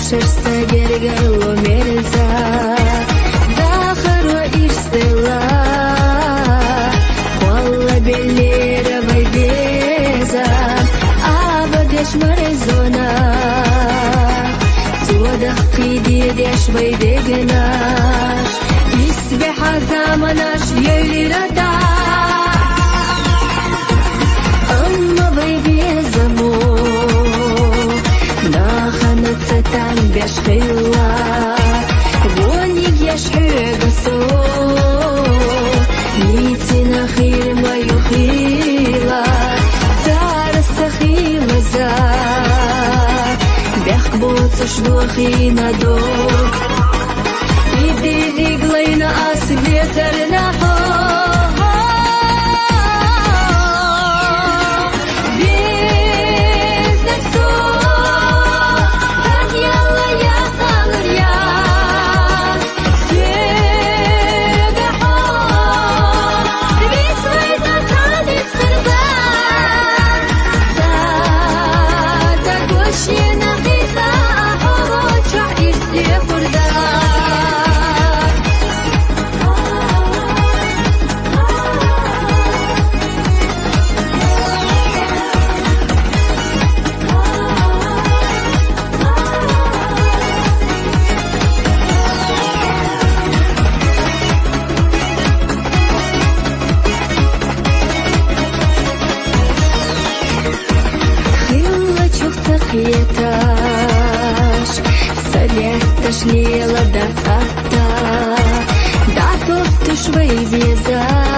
Шерста гергарло мерза Дахаро ирстела Қолла беллері вайбеза Абадеш марезона Зуадах қидедеш вайбегнаш Исбеха заманаш елирада Amma вайбезамо Наханацатан бешхила Воник яшхегасо Нитина хирма юхила Цараса хилаза Бехбоца шлухина до Иди виглайна асветарна хо Еташ, салетташ лела да хата, да тофтуш вайбезам,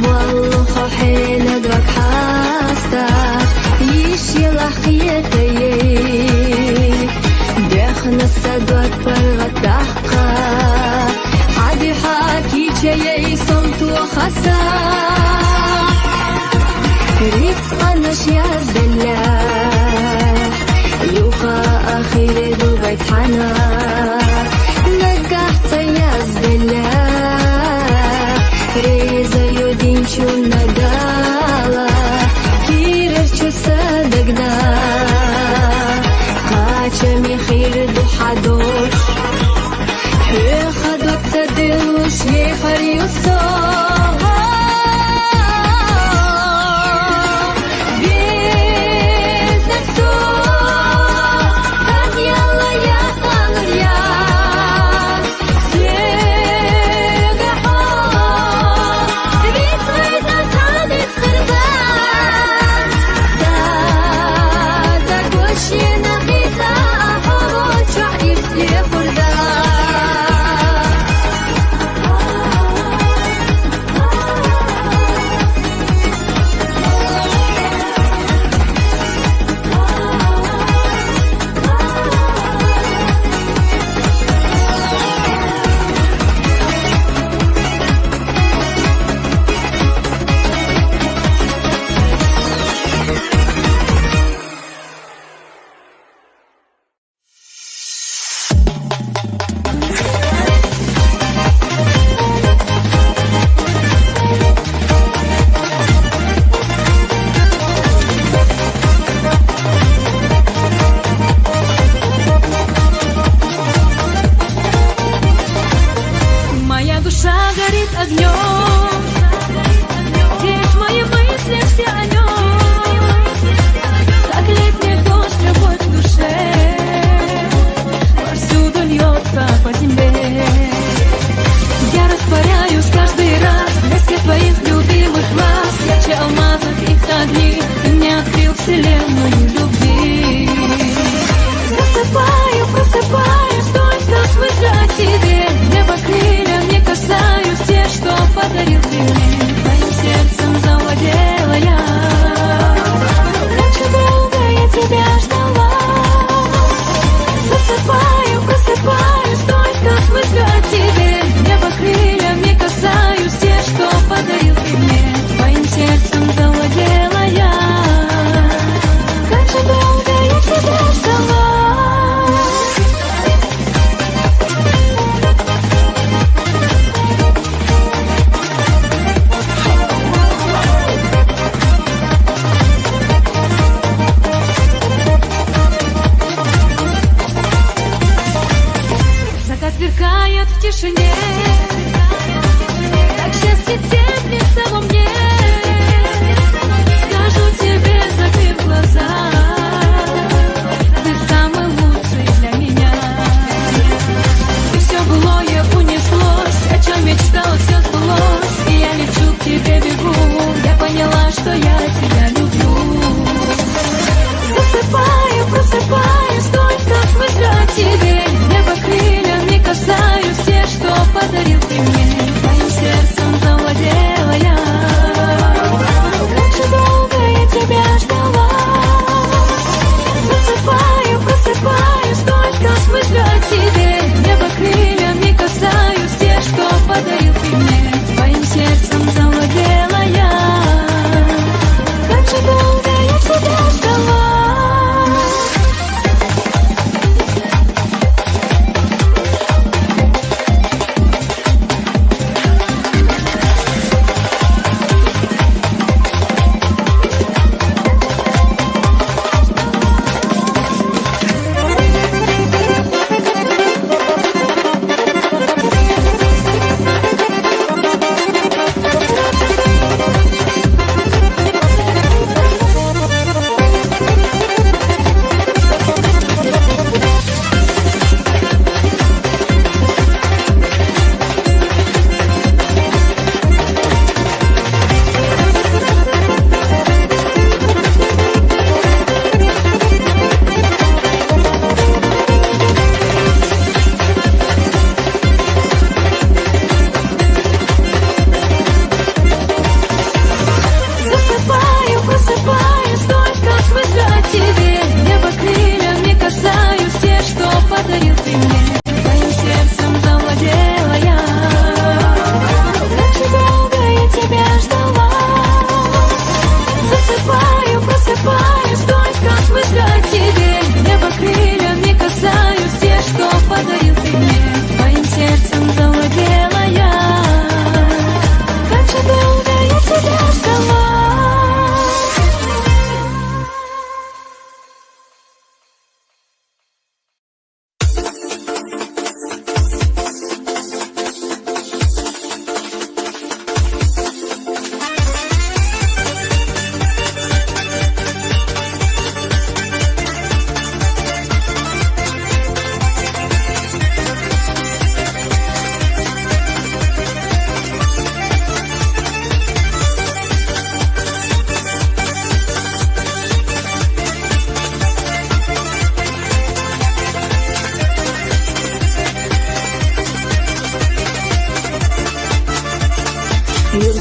валлухо хейна двак хаста, иш елах етаей, бехна садвак паргатахка, ади хаки чаей солту хаса, رزقا يا بالله يوخا آخر دوبيت حنا نجحت يا بالله ريزا يودين شو ندالا كيرش شو صدقنا قاچمي خير دو حدوش خدوك تدلوش يخر يصور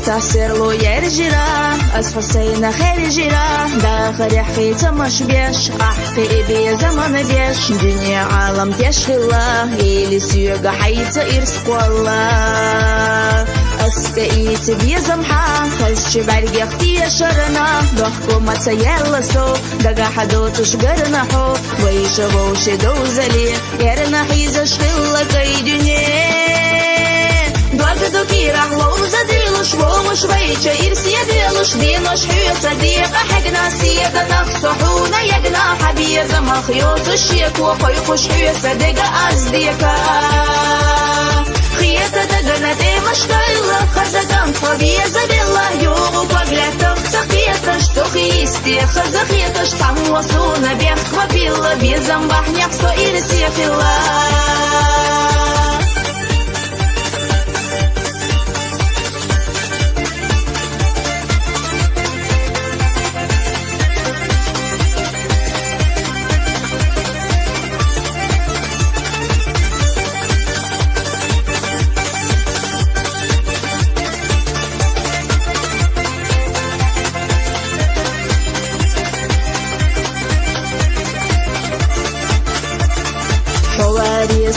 تاسر لو يرجرا أس حسين خير جرا داخل يحكي تمش بيش أحكي بي زمن بيش دنيا عالم تشغلا إلي سيوغا حيث إرسق والله أسكايت بي زمحا خلش برقي اختي شرنا ضحكو ما تيلسو دقا حدو تشقرنا حو ويشغو شدو زلي يرنا حيز شغلا كي دنيا Благо кирах лоуза дилуш вомуш вейча ирсия дилуш динош хюса диqa حقنا سيدا نفسحونا يقنا حبيزا مخيوط الشيك وخيقوش حيوسا دقا أزديكا خياتا دقنا دي مشتايلا خزقان طبيزا بالله يوغو بقلتك سخيتش تخيستي خزا خيتش تموصونا بيخ وبيلا بيزم بحنيق سو إرسيا في الله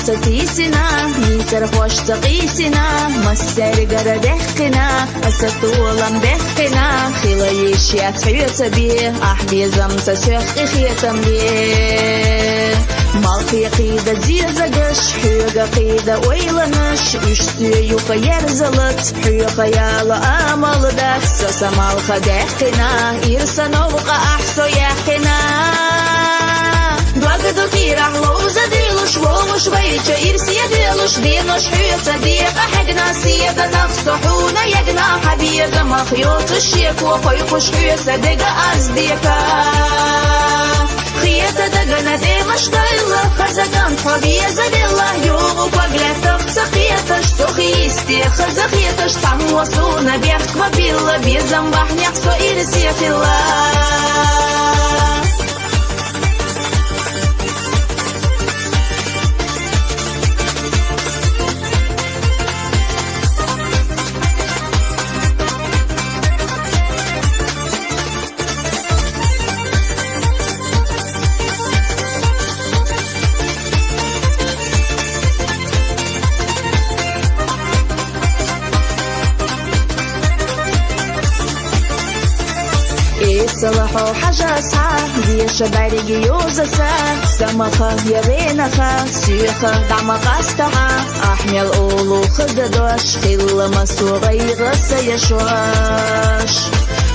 ستيسنا ميتر خوش تقيسنا مسر قردخنا أستولم دخنا خلايش يتحيط بيه أحبي زمت سيخي خيتم بيه مالقي قيدة ديزقش حيوغا قيدة ويلنش اشتي يوقا يرزلت حيوغا يالا آمال داك سسمال خدخنا إرسا نوقا أحسو يخنا Благо кирах лоуза дилуш вомуш вейча ирсия дилуш динош حيوسا ديقا حقنا سيدا نفسحونا يقنا حبيزا مخيوط الشيك وخيقوش حيوسا دقا أزديكا خياتا دقنا دي مشتايلا خزقان طبيزا بالله يوغو بقلتك سخيتش تخيستي خزا خيتش تموصونا بيخ وبيلا بيزم بحنيق سو إرسيا في الله صلحوا حجاسها دي شباري يوزسا سمخة يرينخا سيخة دعم قاستها أحمي الأولو خددوش خل مسوغي غسا يشوش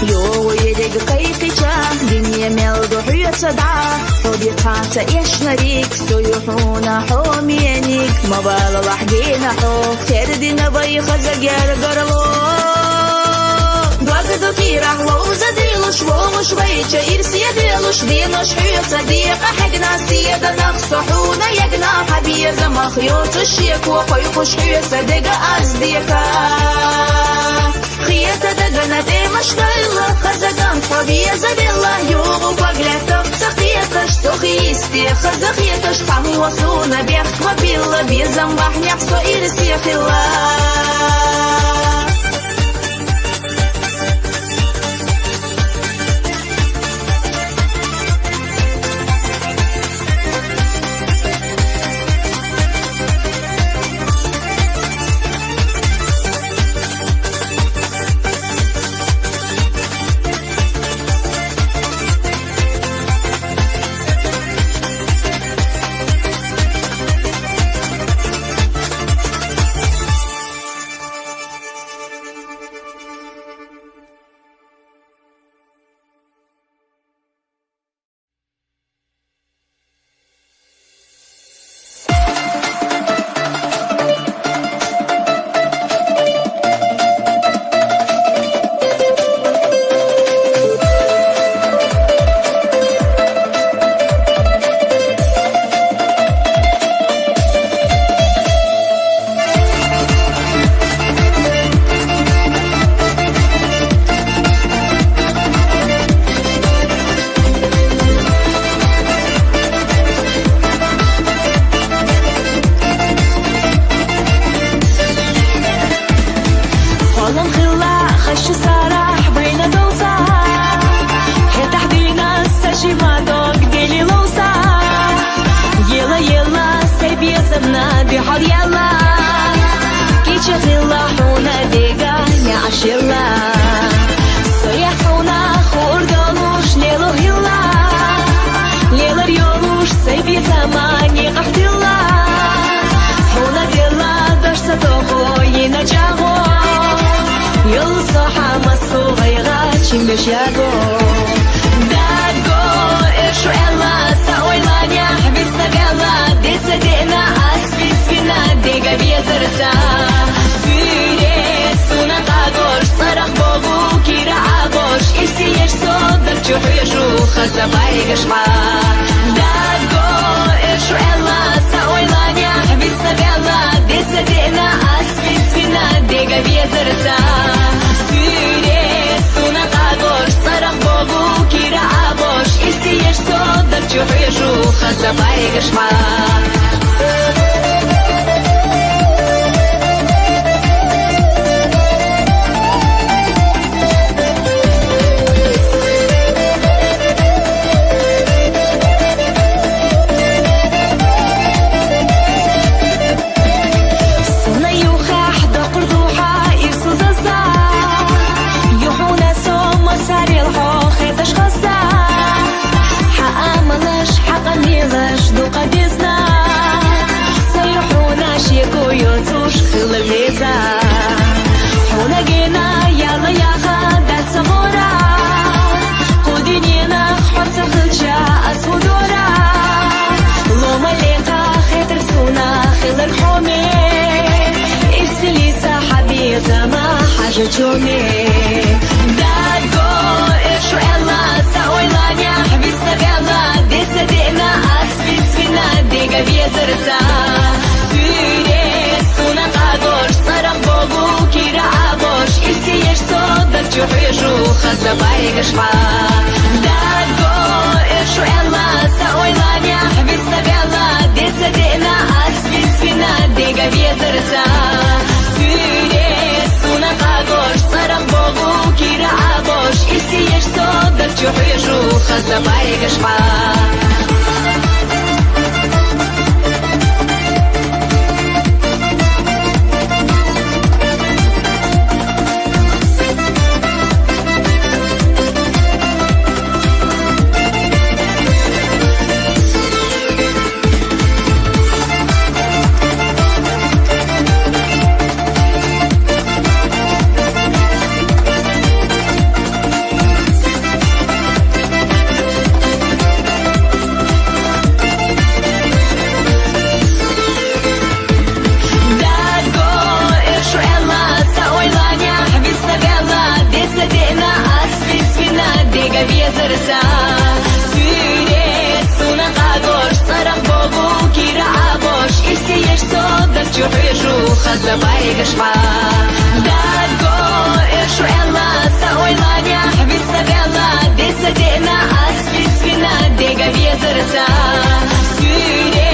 يو يدق قيقيشا دنيا ميلدو حيوتا دعا فبيتاتا يشنريك سيحونا حومينيك مبالا لحقينا حو خيردين بي خزاقير قرلو Благо кирах лоуза дилуш вомуш вейча ирсия дилуш динош حيوسا ديقا حقنا سيدا نفسحونا يقنا حبيزا مخيوط الشيك وخيقوش حيوسا دقا أزديكا خياتا دقنا دي مشتايلا خزقان طبيزا بالله يوغو بقلتك سخيتش تخيستي خزا خيتش تموصونا بيخ وبيلا بيزم بحنيق سو إرسيا في الله beş yago Dago Ershu ella Sa'oylanya Bisna gala Desa dena Asfis fina Dega biezarsa Süre Suna qagosh Saraq bogu Kira agosh Isi yesh sodar Chuhu yeshu Khasabay gashqa Dago Ershu ella Sa'oylanya Bisna gala Desa dena Asfis fina Dega biezarsa Süre Suna qagosh Saraq bogu Kira agosh Isi yesh sodar Chuhu yeshu Khasabay gashqa Jome Dago Ershu ella Sa'oylanya Bisna gala Desa dena Asfis fina Dega biezarsa Süre Suna qagosh Saraq bogu Kira agosh Isi yesh sodar Chuhu yeshu Khasabay gashqa Dago Ershu ella Sa'oylanya Bisna gala Desa dena Asfis fina Dega biezarsa Süre Suna qagosh Saraq bogu Kira agosh Isi yesh sodar Chuhu yeshu Khasabay gashqa Khasabay gashqa Dago Ershu ella Sa'oylanya Bisna gala Desa dena Asfis fina Dega biezarsa Süre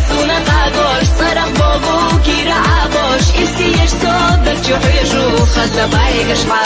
Suna qagosh Saraq bogu Kira agosh Isi yesh sodar Chuhu yeshu Khasabay gashqa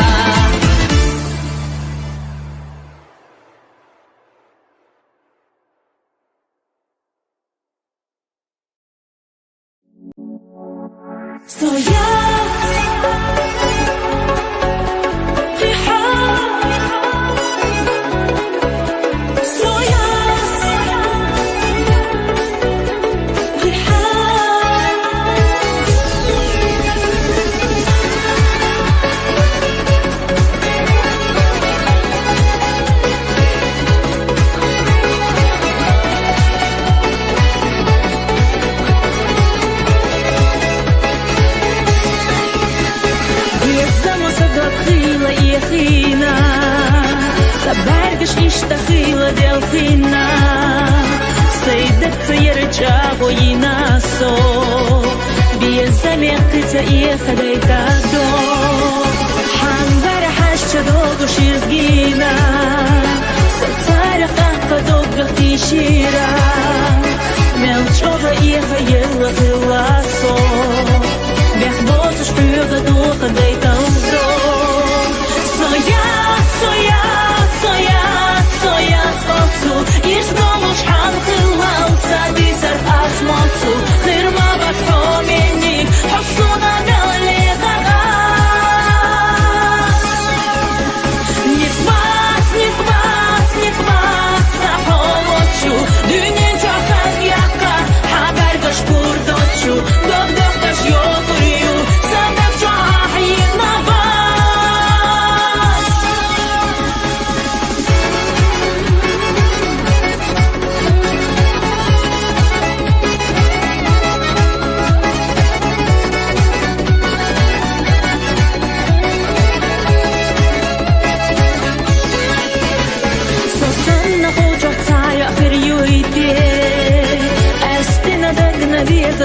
השתחילה דלפינה סיידת צירצ'ה בוינה סו ביזמך תצאי חדי תדו חנבר חשדו שיזגינה סצרח כדוגך תשירה מלצ'ובה יחיילה חילסו מחבוס שפויגה דו חדי תלזו يسمعوا شحال خلها وصادي سرف أسمعتو خير ما بطحو مني حصونا دولي غراس نخباس نخباس نخباس صحوة شو دنيا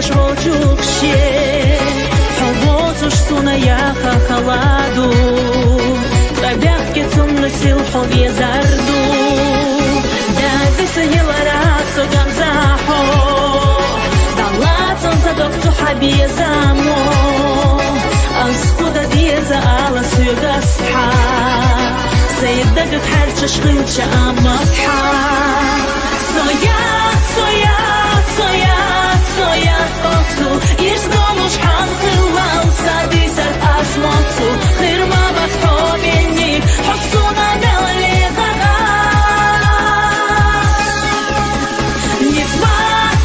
зашвочук ще Хавоцуш суна яха халаду Табяхке цумну сил ховє зарду Да висоєла расо гамзахо Далацон задок цухабіє замо Асхуда дієза ала суюга сха Сейддагак харча шхилча аматха Соя, соя, соя, soja kosu Iż komuś hankyłał Sady ser asmocu Chyrma was pomiennik Hosu na dole Niech was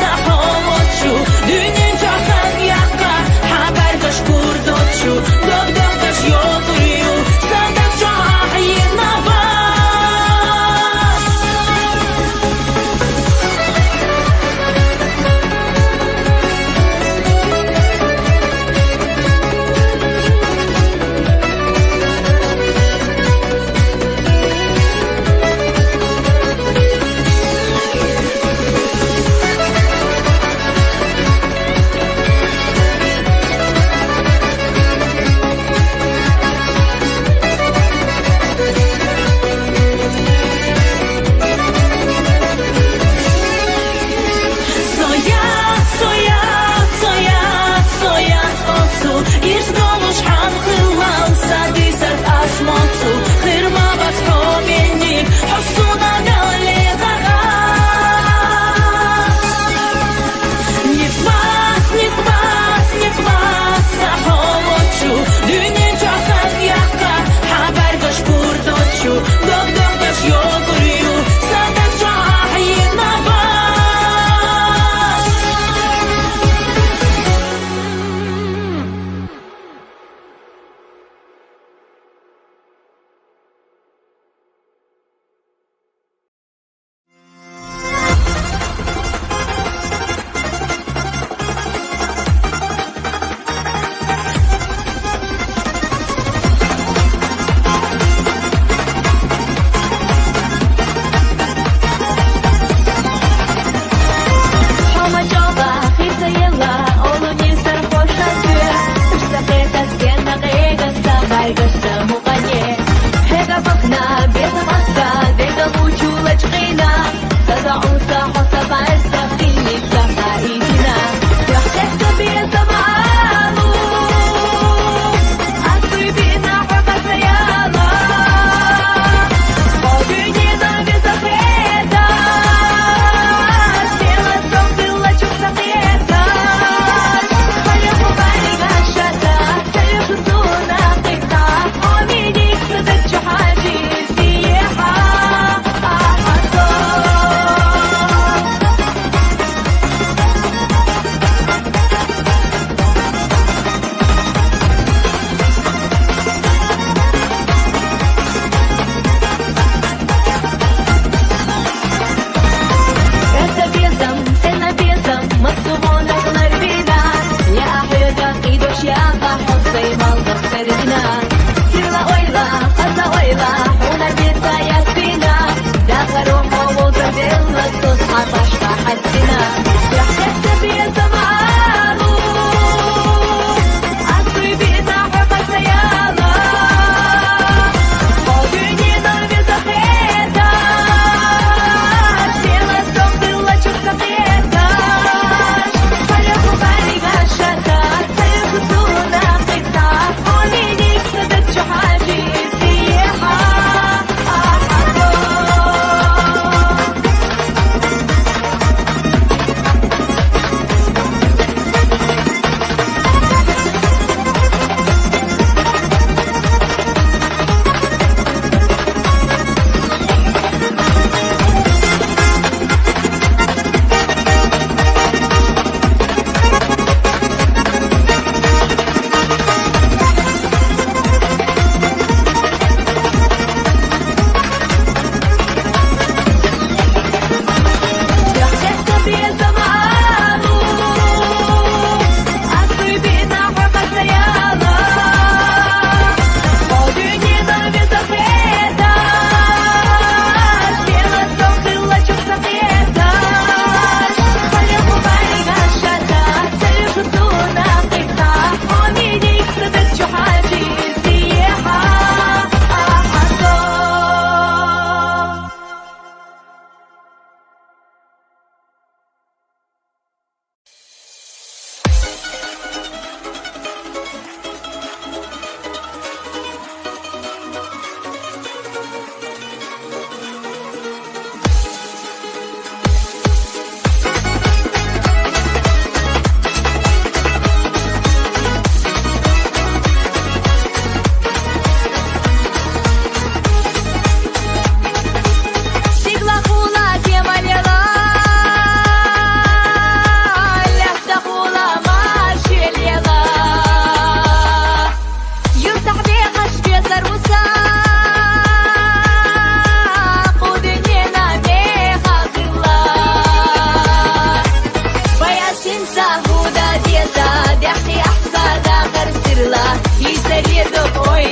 Na pomoczu Dünün çakan yakka Haber kaş kurdoçu Dogdog kaş yoduyu Sadak çah jedna was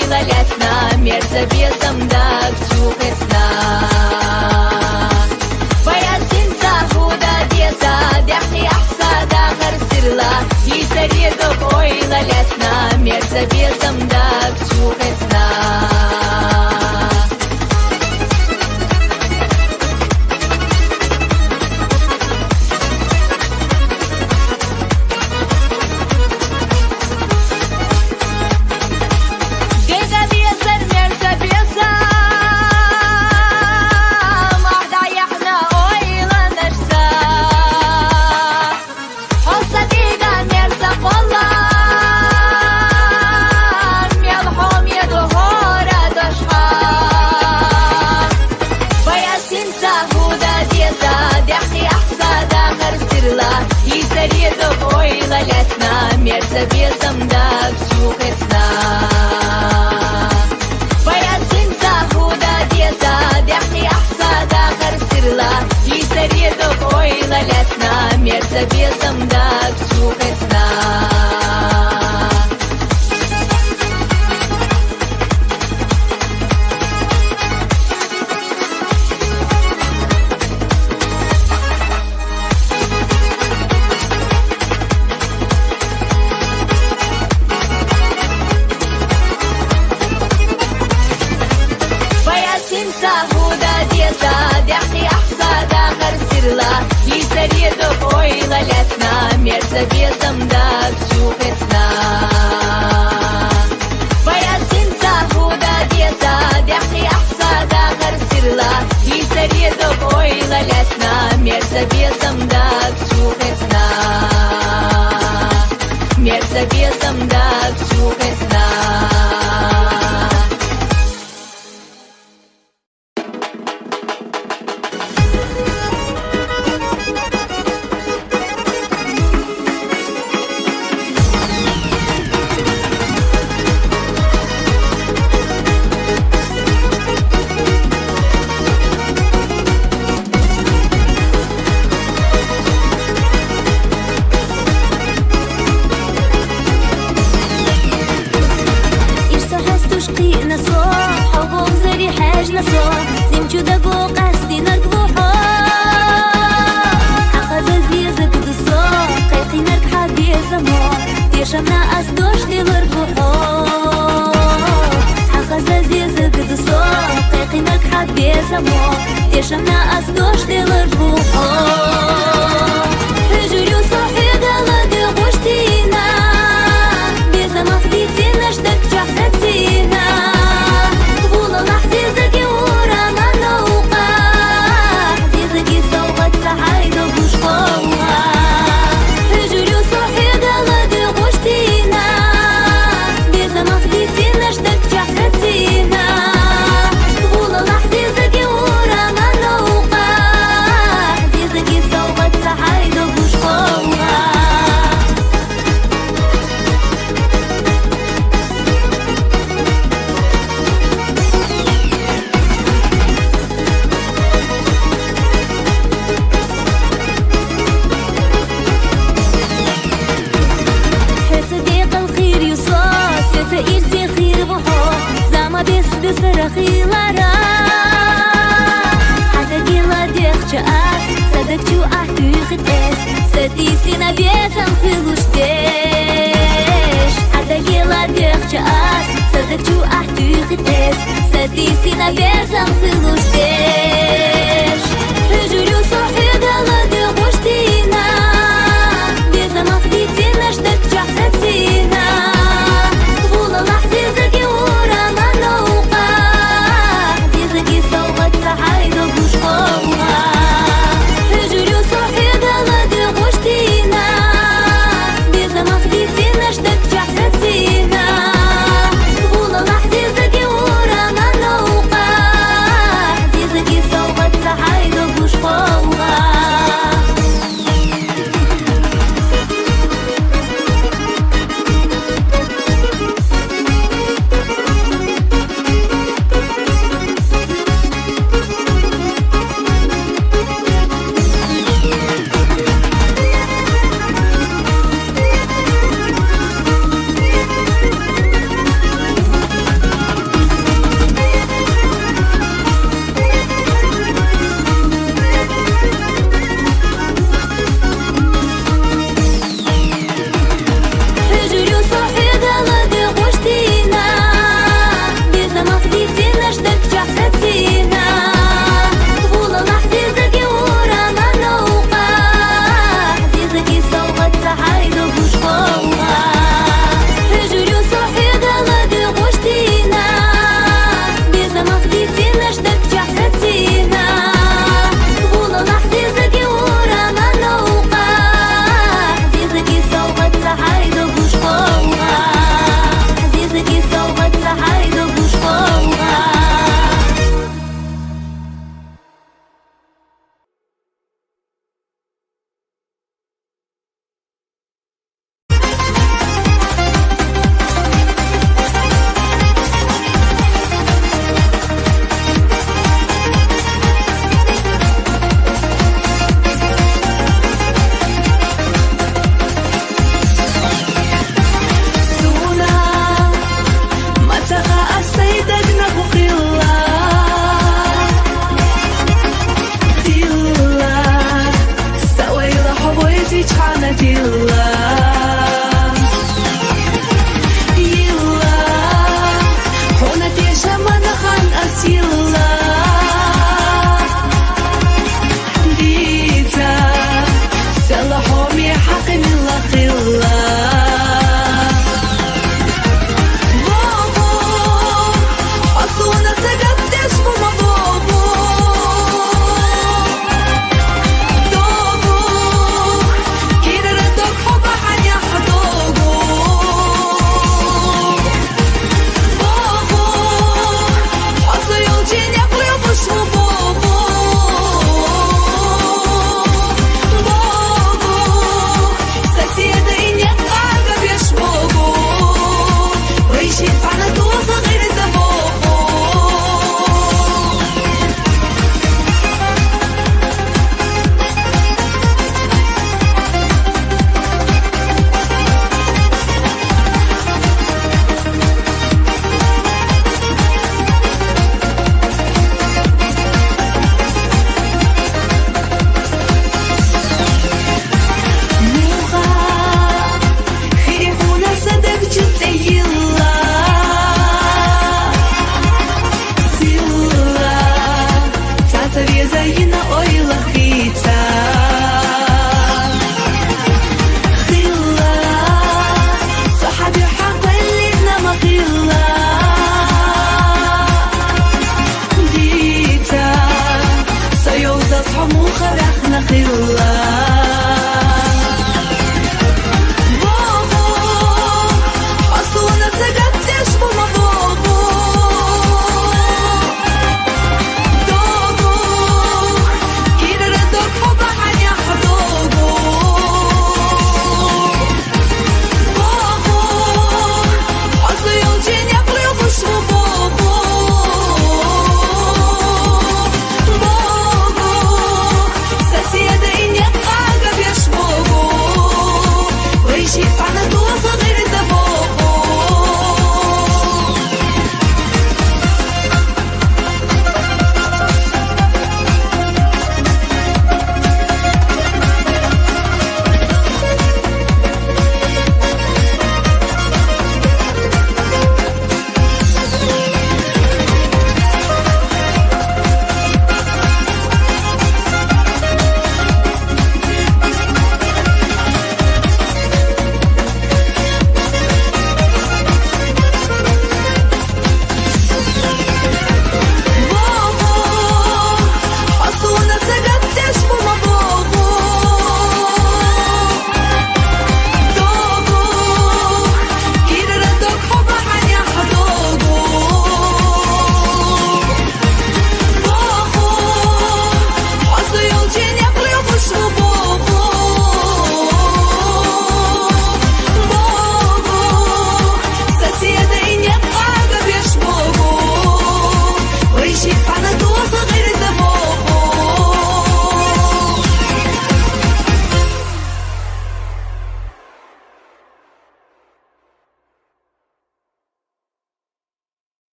ойлалятна, мерза безамдак чухетна. Баясинца худа деза, дяхни ахсада харсирла, и саредок ойлалятна, мерза безамдак чухетна. Мерза безамдак чухетна. Баясинца худа деза, дяхни ахсада харсирла, и саредок ойлалятна, мерза безамдак чухетна. И саредок ойлалятна, мерза безамдак чухетна. Баясинца худа деза, дяхни ахсада харсирла, и саредок ойлалятна, мерза безамдак чухетна. Мерза безамдак чухетна. Зиzaги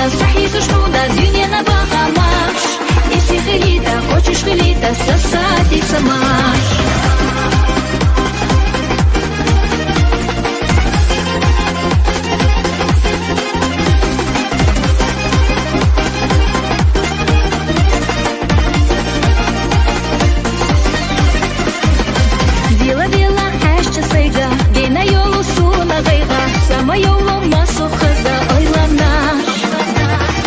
Нас, страх и сушку, да, дюня на бахамаш. літа сосати сама. Віла әшчі сайға, гейна йолу суна ғайға, сама йолу масу қыза ойлана.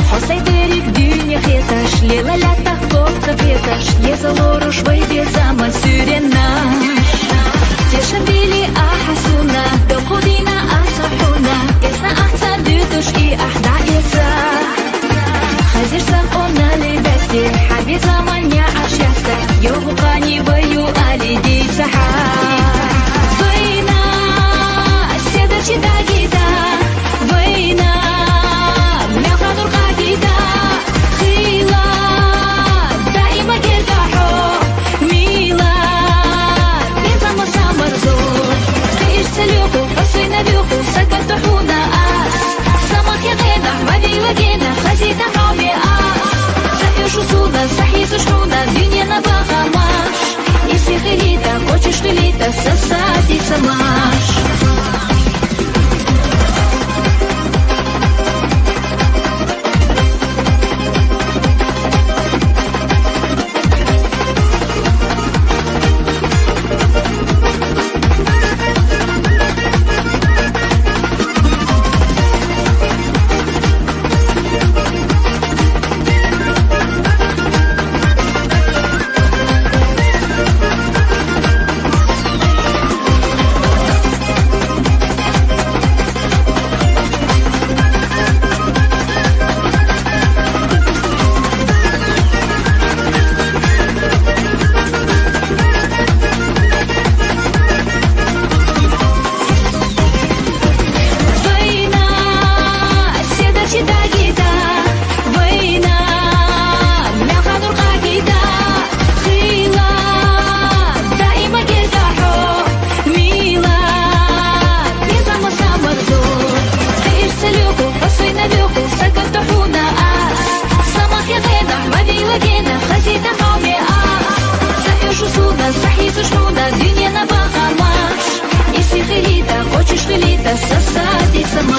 Хосай дерек дүйне хеташ, лела лятах топта петаш, езалоруш вайбе зама сюрена. Тешін били ахасуна, докудина асахуна, кесна ахца дютуш и ахда еса. Хазир сам она лебесте, хаби замanya ашяста, йогу қани ваю али дейсаха. Война, седа чида гида, война, мяха нурға гида, хила, даима гердахо, мила, бензама самарзо, киш целюху, фасой навюху, сакатуху на ас, самах ягеда, вавила геда, хазита хауми ас, зафишу суда, сахису шхуда, дюня на багамаш, если хилита, хочешь хилита, сосати самаш. Сосати сама.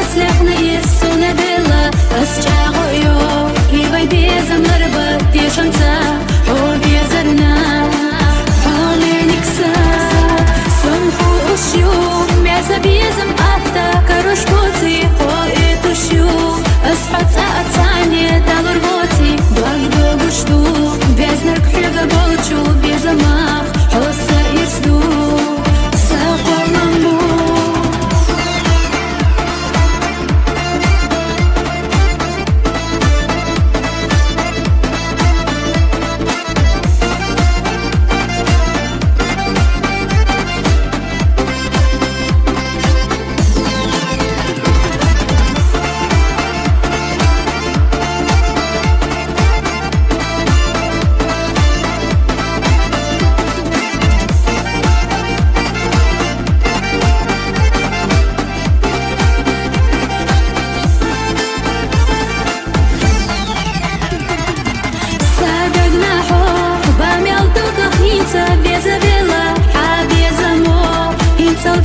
أسلحنا يرسونا دلا أسجاغو يو كيباي بيزا مربا ديشانتا أو بيزرنا حالي نكسا سنفو أشيو ميزا بيزم أحتا كروش بوتي هو إتوشيو أسحط أتاني دالور بوتي بايدو بشتو بيزنر كحيغا بوتشو بيزماخ حوصا يرسدو ساقو مامبو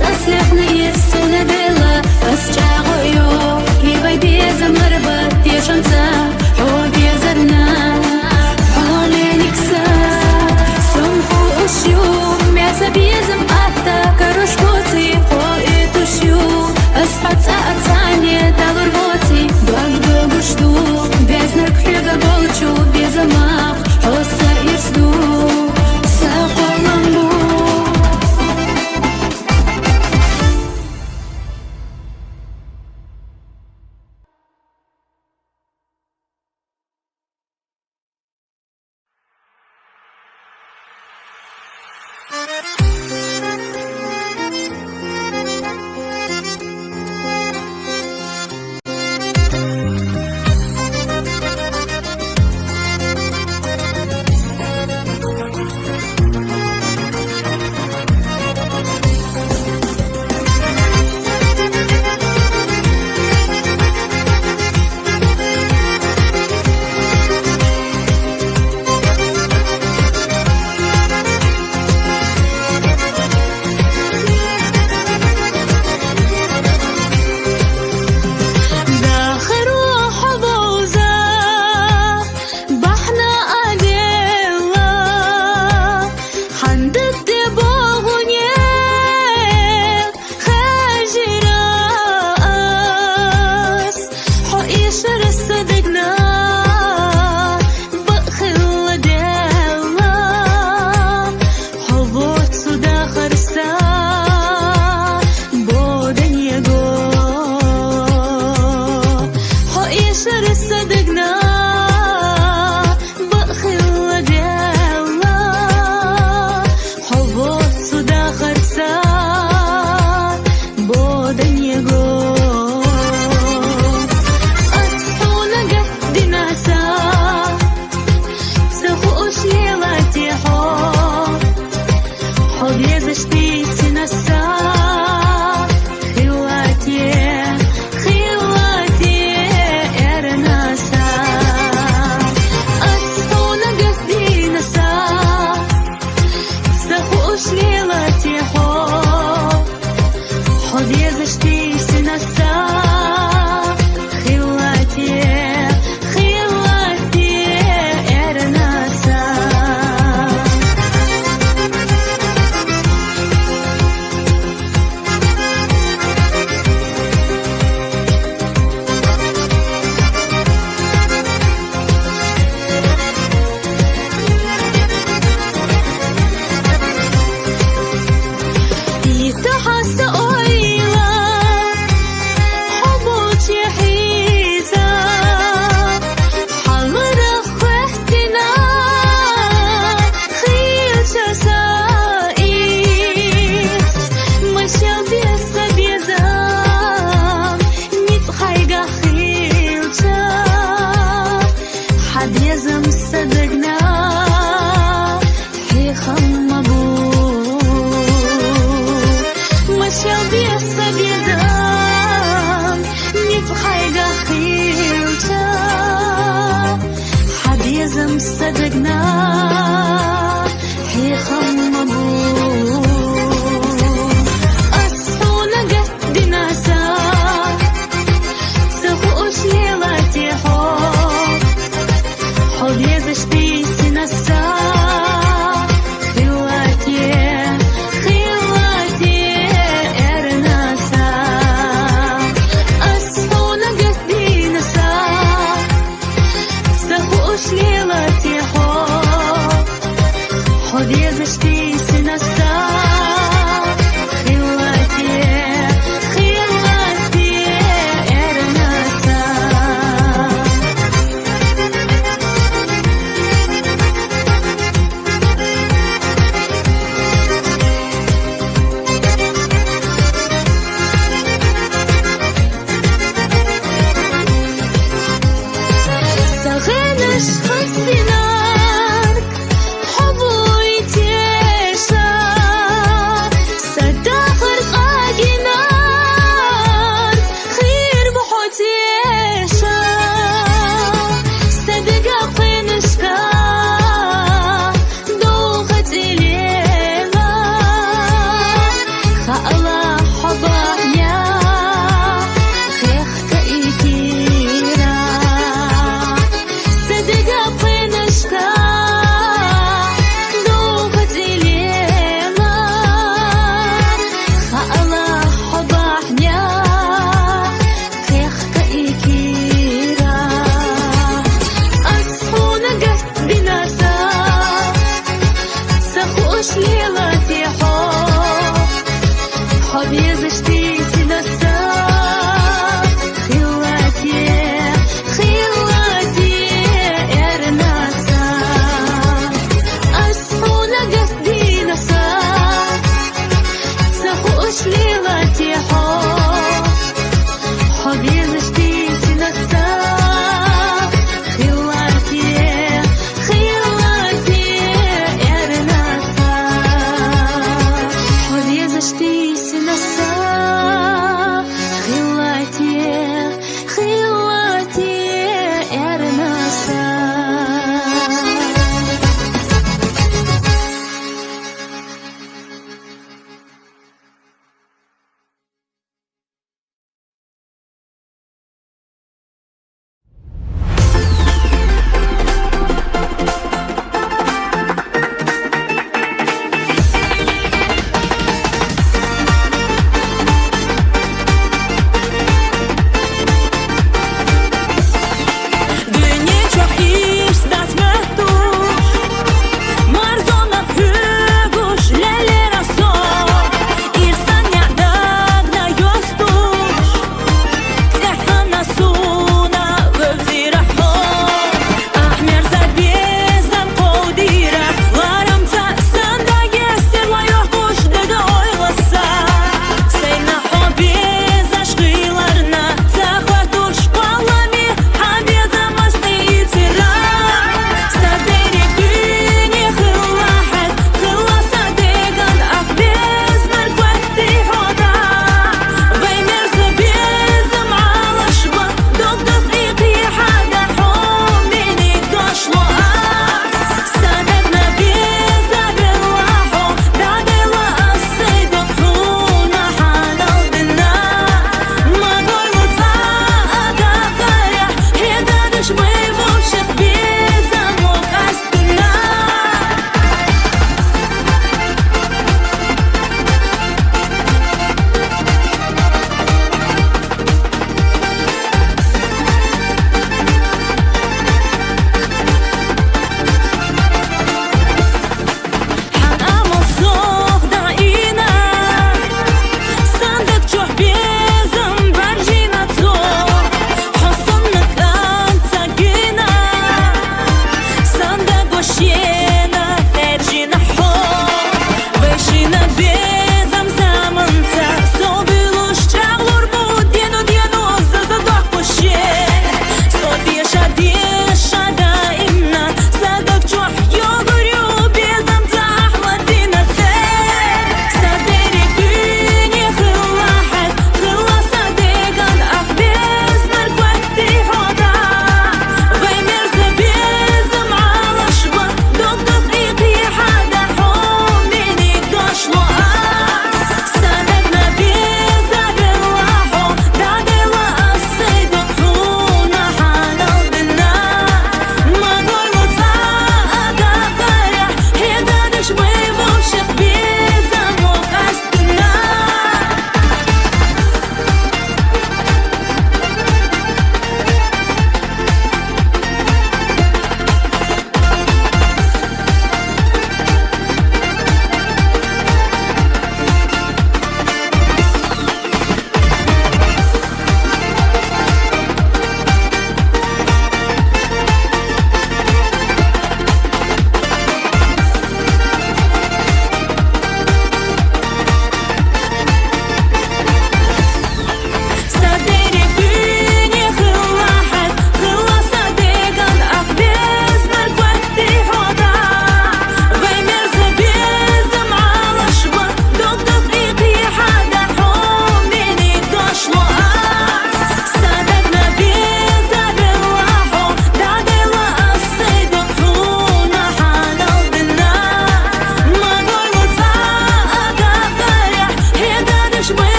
أسلحنا يرسونا دلا أسجاغو يو كيباي بيزا مربا ديشانتا هو بيزرنا حالي نكسا سنفو أشيو ميزا بيزم أحتا كروش بوتي هو إتوشيو أسحط أتاني دالور بوتي بايدو بشتو بيزنر كحيغا بوتشو بيزماخ حوصا يرسدو ساقو مامبو حاسة قليلة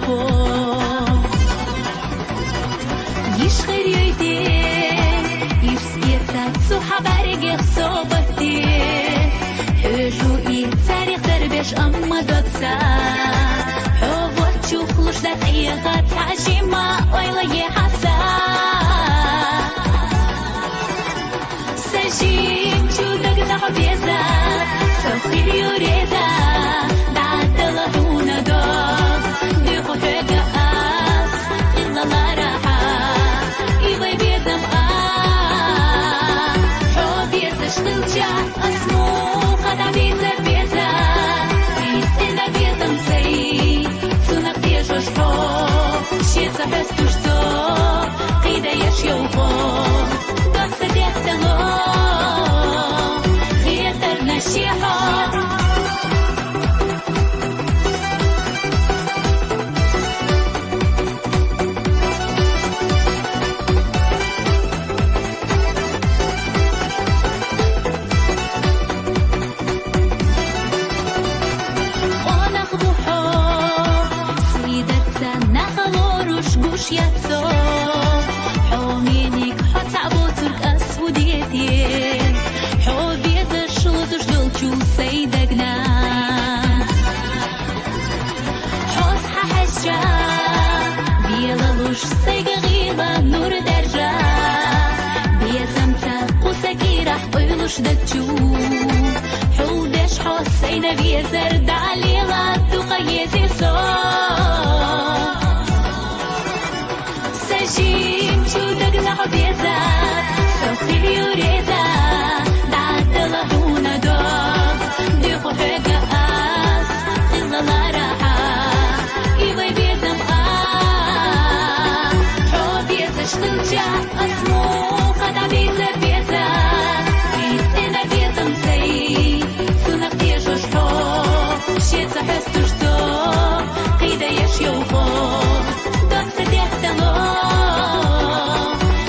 يوخو يشخر يدي يسكيتا سوحة بارجي صوبتي حجوئي تاريخ دربش أما دوتسا حوض شوخلوش دا تأيغات حاجيما ويلا يحسا سجين شودك نحبيزا سوخي يوريزا بعد لهونا دوب ديخو حقا أس إلا لا راحة إيوي بيدم حوبيزا شتلجا أسمو خدا بيزا بيزا بيزا بيزم سي سونك ديشوش حو شيزا بستوش تو قيدا يشيوخو دوكسا ديختلو خيتر نشيحو ياتسو حومينيك حتعبو ترك أسوديتي حو بيزا شلوزو جدولچو سيدقنا حوصحة حشا بيلالوش سيقا غيلا نور درجة بيزمتا قوسكي راح قيلوش دتشو حو بيش حوسينا بيزر دعليلا تقيزي صوت سجين شودك نحبيزا سوخي يوريزا بعد لهونا دوب ديخو حقا أس إلا لا راحة إيوي بيزم حوبيزا شتلجا أسمو خدا بيزا بيزا بيزينا بيزم سي سونك ديشوش حو شيزا حستوش تو قيدا يشيوخو دوكسا ديختلو نشيحو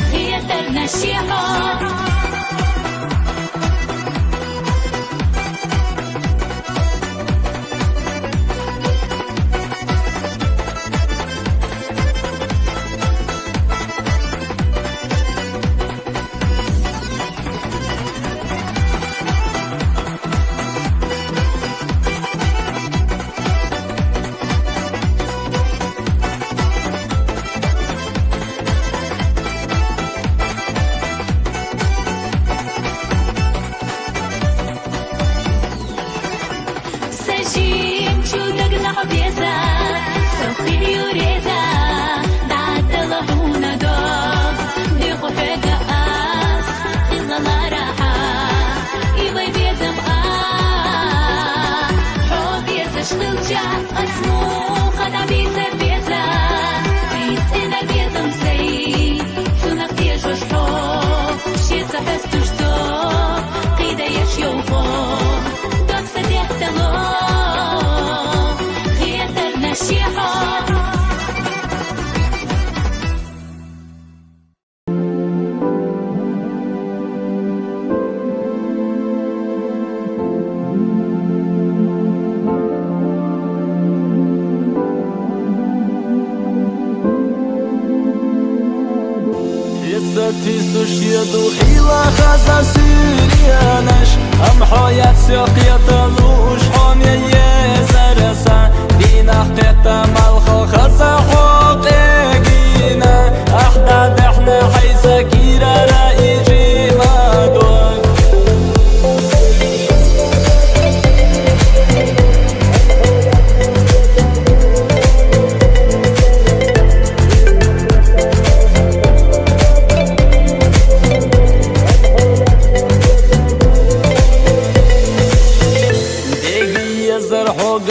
يدو خيلا خزا سوريانش ام حيات سقيت لوش حامي يزرسا دينا حقيقة مالخو خزا حقيقينا احداد احنا حيث كيرا رأيجي مادون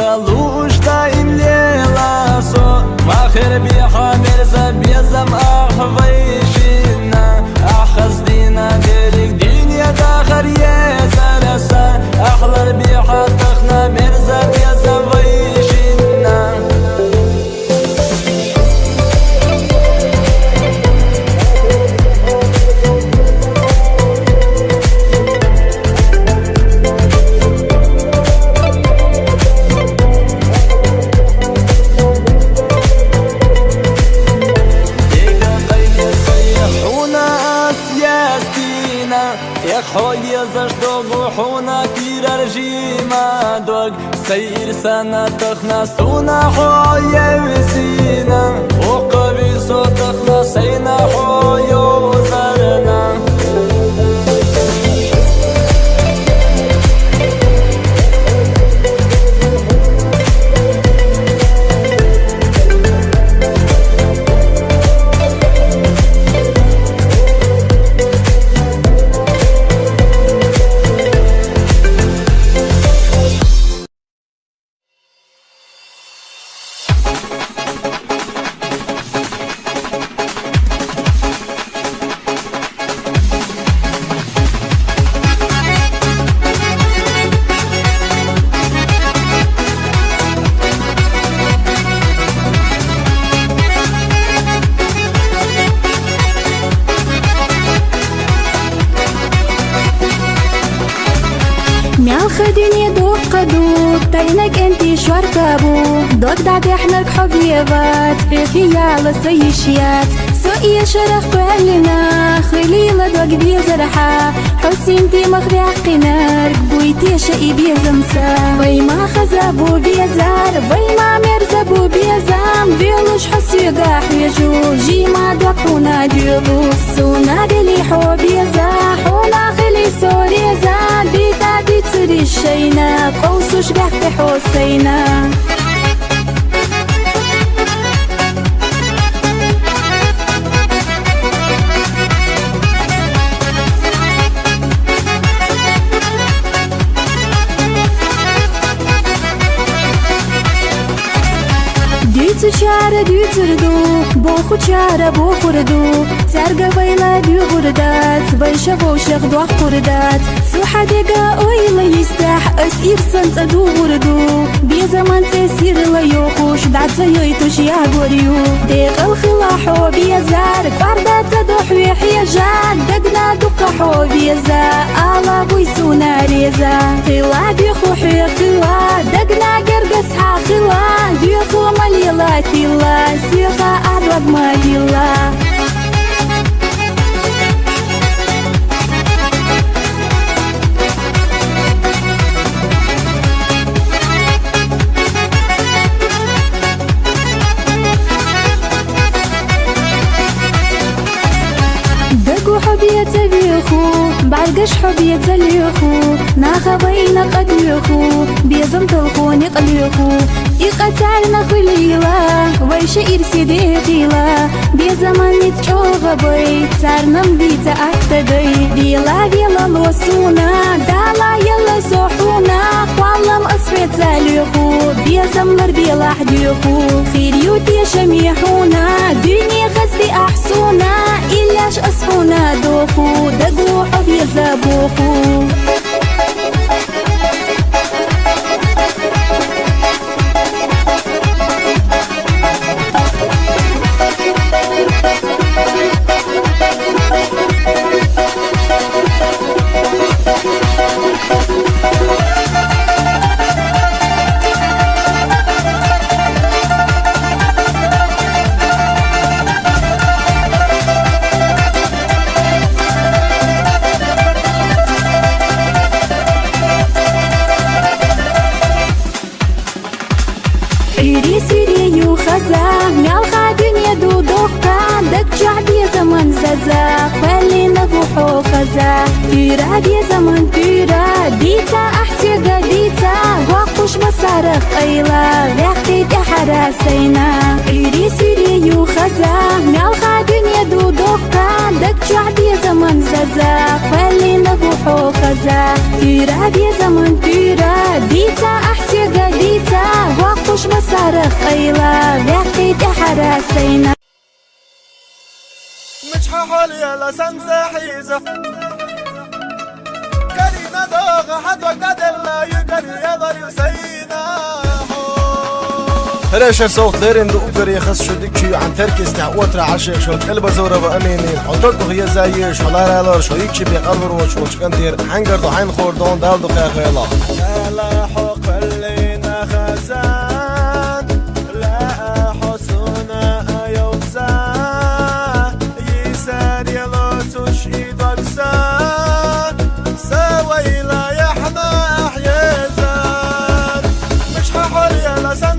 قالوش دايم ليلا سو ما خير بيها مرزا بيزم أحفيشنا أحخز دينا ديرك دنيا داخر يزرسا أحلر بيها تخنا مرزا بيزم ويشنا صوتخنا سونا خويا وزينا وقبي صوتخنا سينا خويا وزرنا خديني دوق قدود تاينك انتي شواركابو دوق دعك احنك حبيبات في خيال سيشيات سوئي شرخ كلنا خليلة دوق بيزرحا حسينتي مخبي عقنارك بويتي شئي بيزمسا ويما خزابو بيزار ويما مرزبو بيزام بيلوش حسي قاح يجو جيما دوقونا ديلو سونا بلي حو بيزاح ولا خلي سوري زان بيتا دي تري الشينا قوسوش بحكي حسينا Dütü çare dütürdü, boğu çare boğurdu Serga bayla düğurdat, bayşa boşak doğ kurdat Suhadega oyla yistax, asir sant adugurdu Bir zaman tesirla yokuş, datsa yoytuş ya goryu Deqal khilaxo biyazar, qardata doxwi xiyajan Dagna duqaxo biyaza, ala buysuna reza Khila bixu xiya khila, dagna gargas xa khila Duyxu malila tila, siqa arab malila حبيت بيخو بعرقش حبيت اليخو ناخا بين قديخو بيزم تلخوني قليخو يقتلنا خليلا ويش إرسي ديخيلا بيزمان نتشوغ بيت سارنا مديتا أكتدي بيلا بيلا لوسونا دالا يلا سوحونا والله أصفيت اليخو بيزم نر بيلا حديخو خيريوتي شميحونا دنيا خزدي أحسونا إلاش أصفونا دوخو دقو حبي زابوخو عيري سيري يو خزا مالخا دنيا دو دوقا دك شعبي زمن زازا خلي نبوحو خزا تيرا بي زمن تيرا ديتا احسيقا ديتا وقوش مصارخ ايلا لحقيت احراسينا عيري سيري يو خزا مالخا دنيا دو دوقا دك شعبي زمن زازا خلي نبوحو خزا تيرا بي زمن تيرا ديتا احسيقا ديتا وقوش مصارخ ايلا لحقيت احراسينا مجحة حاليا لسنسى حيزة كريمة دوغة حد وقت الله يقري يضر يسينا هراشر صوت ليرين دو أقر يخص شدكي عن تركيز تعوتر عشيق شو قلب زورة بأمينين حطرت غيا زايش ولا رالر شو يكشي بيقلبر وشوش كنتير حنقر دو حين خوردون دال دو خيخيلا لا حق اللينا خزان لا حسنا يوزان يسار يلو تشي درسان سوي لا يحنا أحيزان مش ححر يلا سن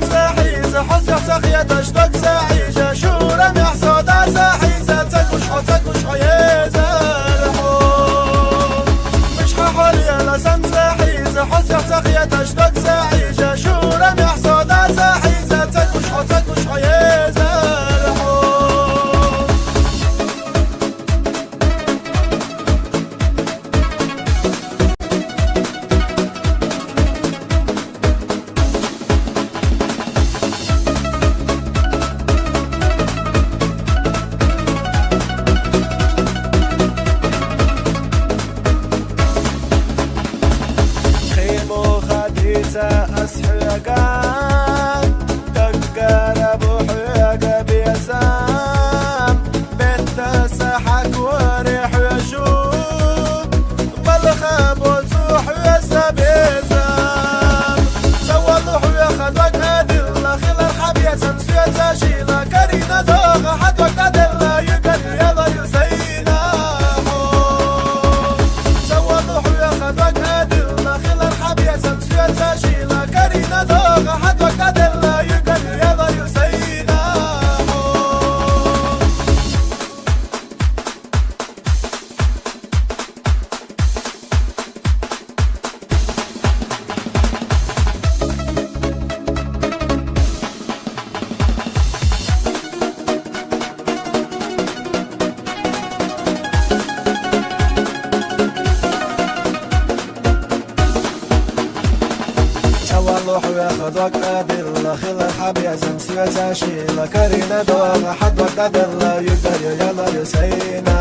دل خلا حبي زمسية تاشيلا كارينا دوغ حد وقت دل يقدر يلا يسينا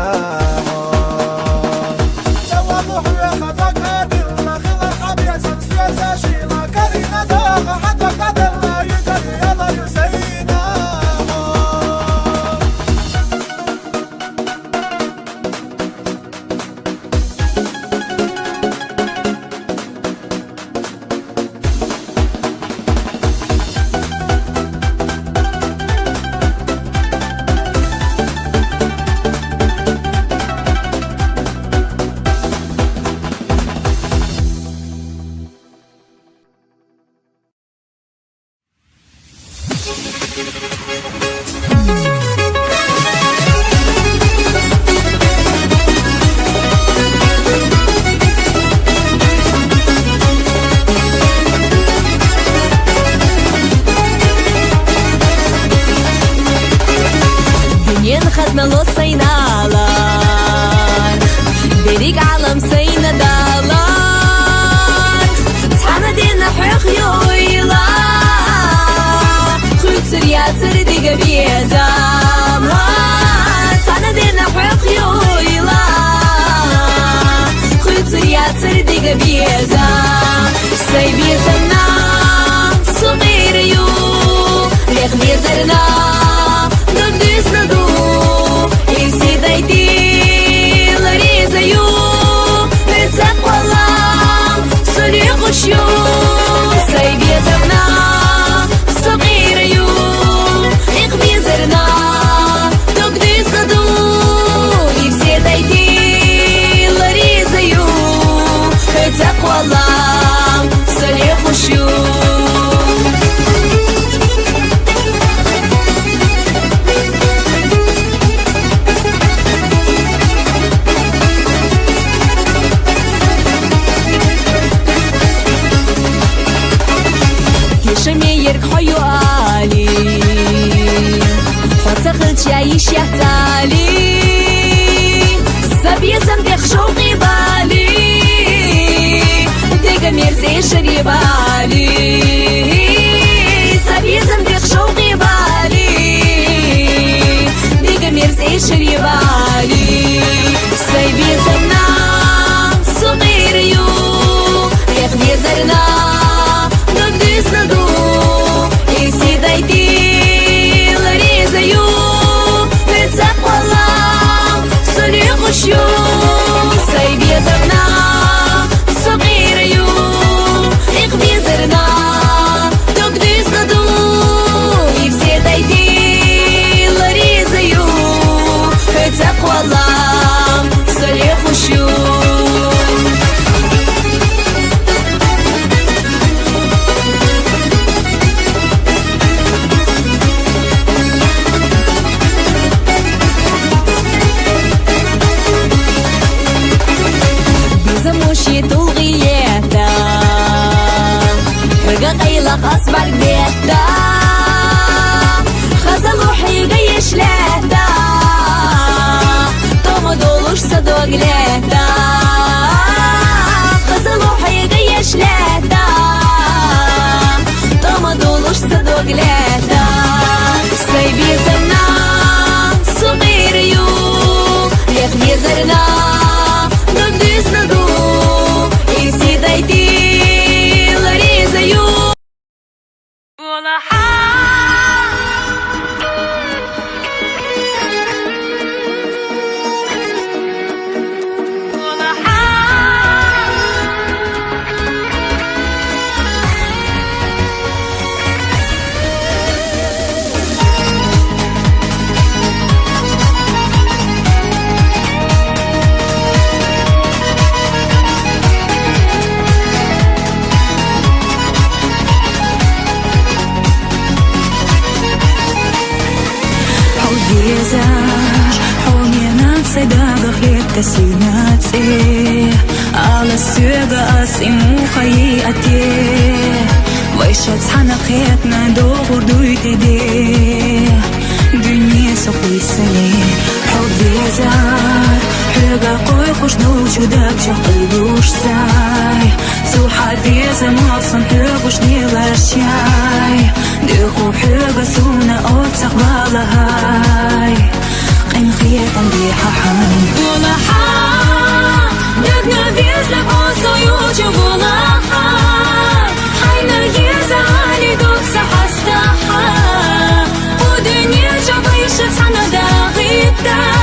سوا ضحية خطاك دل خلا حبي زمسية تاشيلا كارينا دوغ حد وقت دل يقدر يلا يسينا خزنا للصينالار ديريك عالم سينا دالار تحانا دينا حيخ يويلا خيط سريات سردي قبيزا تحانا دينا حيخ يويلا خيط سريات سردي قبيزا سيبي زمنا صغير يو ريخ بيزرنا ندوس ندو يسي دايتي لريزايو بتسقى الله سولي غشيو سايبي زمنا صغير يو يقبي زرنا ندوس ندو يسي دايتي لريزايو بتسقى الله سولي غشيو شميرك حيو آلي حتى خلت يعيش يحتالي سبي زمدك شوقي بالي ديك ميرزي شريبالي سبي زمدك شوقي بالي ديك ميرزي شريبالي سيبي زمنا صغير يو يخدي زرنا ندوس ندو يسي دايتي لريزايو بتسقى الله سولي غشيو سايبي زرنا صغير يو يقبي زرنا ندوس ندو يسي دايتي لريزايو بتسقى الله سولي غشيو أصبر بيتا خزل روحي قيش لهدا توم دولوش صدوق لهدا خزل روحي قيش لهدا توم دولوش صدوق لهدا سيبي زمنا صغير يو يخلي زرنا ندوس ندو يسي دايتي لريزايو ولا تسيناتي على السيقة أسيمو خيئتي ويشت حنقيتنا دور دويتي دنيا سقوي سلي حبي زار Höga koykuş nolçudak çakılmış say Suhadi zamalsın höguş nilaşay Dökhu höga suna ortak balahay Qim khiyatan bihahan Gulaha Dökna bizlek o soyucu gulaha Hayna yeza hali doksa hastaha Bu dünya çabayışı sana da gıpta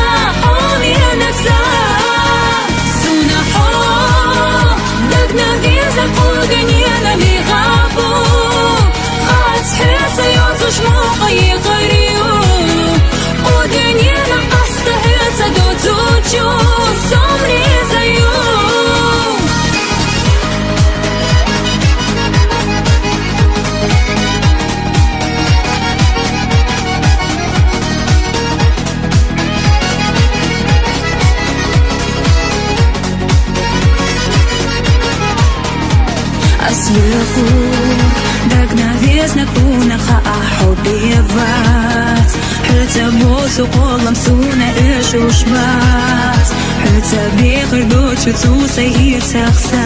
Колом суна эшушбат Хыца бехыр дочу цуса ирцахса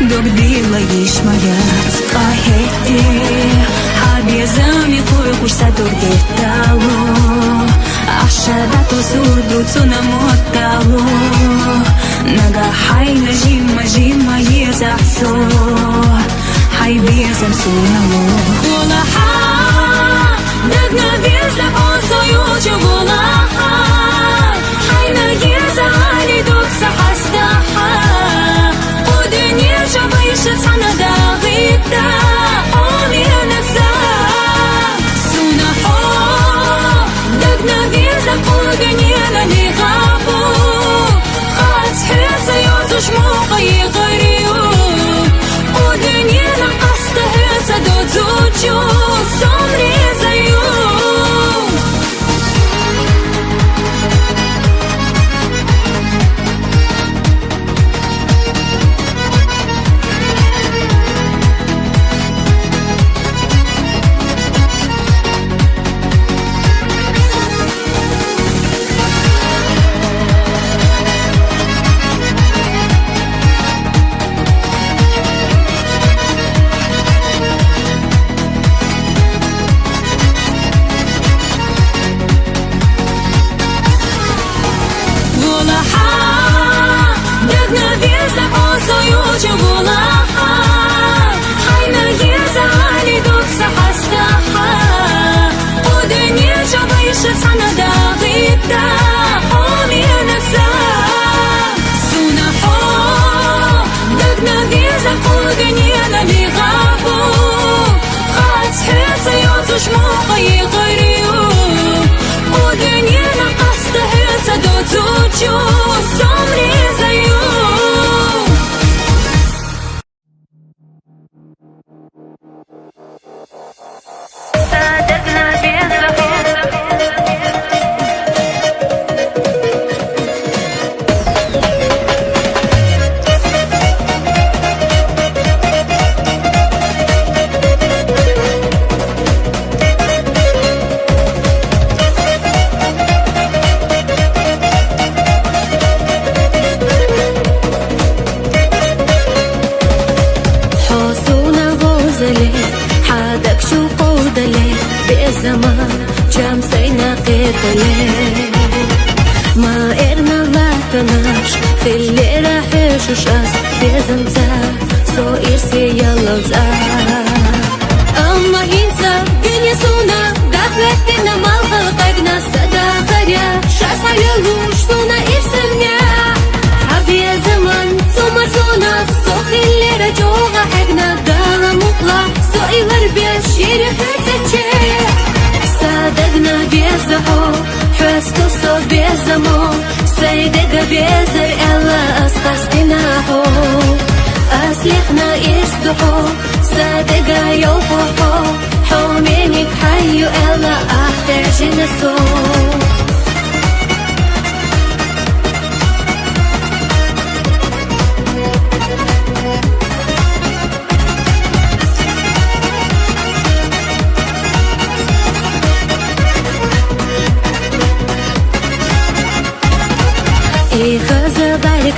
Док била ишмаят Кахетти Хабезами койкушса дургеттало Ашада тосурду цуна моттало Нага хайна жима езахсо Хай безам сунамо Улаха Дагна везла он соючу гулаха Хайна еза али докса хастаха У дюне жабайша цана да гибта Омир нефса Сунахо Дагна везла курганена лигабу Хац хеца йозуш муха йгариу У дюне на аста хеца додзучу Сомри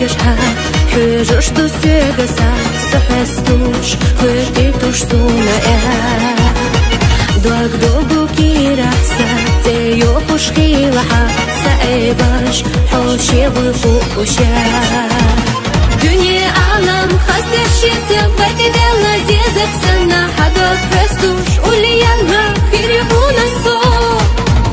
гешха Хыжыш ту сёгаса Сахастуш Хырти туш суна Дуак дугу кираса Тею хуш хилаха Саэбаш Хоши выпуша Dünya alam hastashyeti Байтидела зезаксана Хадот престуш Ульянга Хирибуна со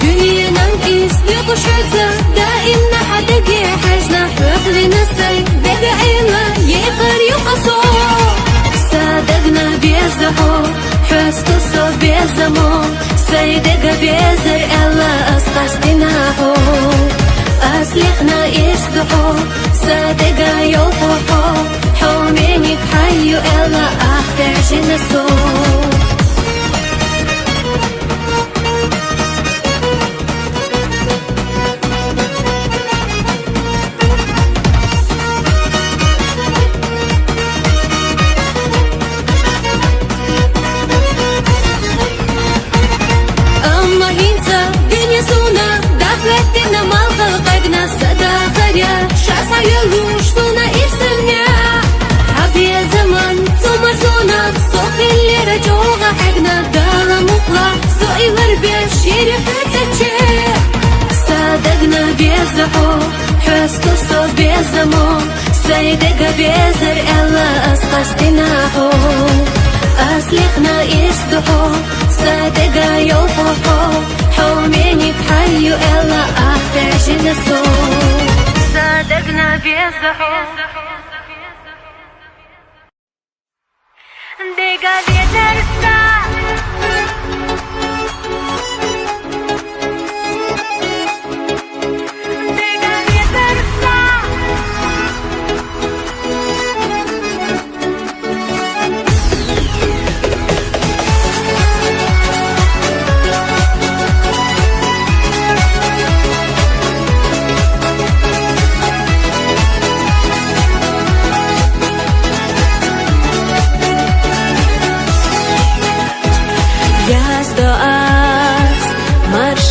Dünyanın ismi kuşatsa Daimna hadagi Hajna Hıfri nasay Beda'ina Yeqar yuqaso Sadagna bezaho Hustuso bezamo Saydaga bezar Ella asqastinaho Aslihna isduho Sadega yoquho Hawmeni bhayu Ella ahtajina so Шасайылуш суна ирсемня Хабия заман Сумар зона Сохиллера джога Хагна дала мукла Соилар беш Ери хатаче Садагна безахо Хасту со безамо Сайдега безар Элла асқастинахо Аслихна ирсдухо Садега йохохо Хомени бхаю Элла ахтажина со Sadagna bezaho Dega vietarsa Dega vietarsa